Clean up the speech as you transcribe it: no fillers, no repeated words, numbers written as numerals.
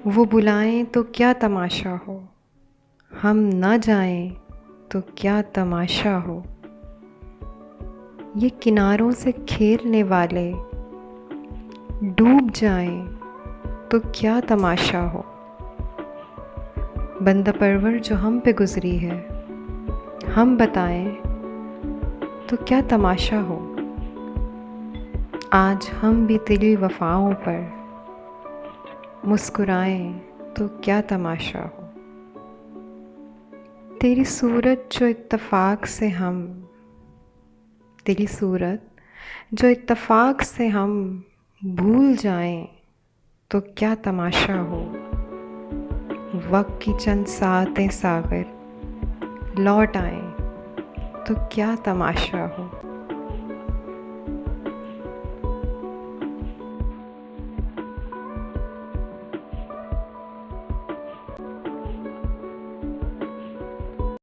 वो बुलाएं तो क्या तमाशा हो, हम न जाएं तो क्या तमाशा हो। ये किनारों से खेलने वाले डूब जाएं तो क्या तमाशा हो। बंदा परवर जो हम पे गुजरी है, हम बताएं तो क्या तमाशा हो। आज हम भी तेरी वफ़ाओं पर मुस्कुराएं तो क्या तमाशा हो। तेरी सूरत जो इत्तफ़ाक़ से हम तेरी सूरत जो इत्तफ़ाक़ से हम भूल जाएं तो क्या तमाशा हो। वक्त की चंद सातें सागर लौट आएं तो क्या तमाशा हो।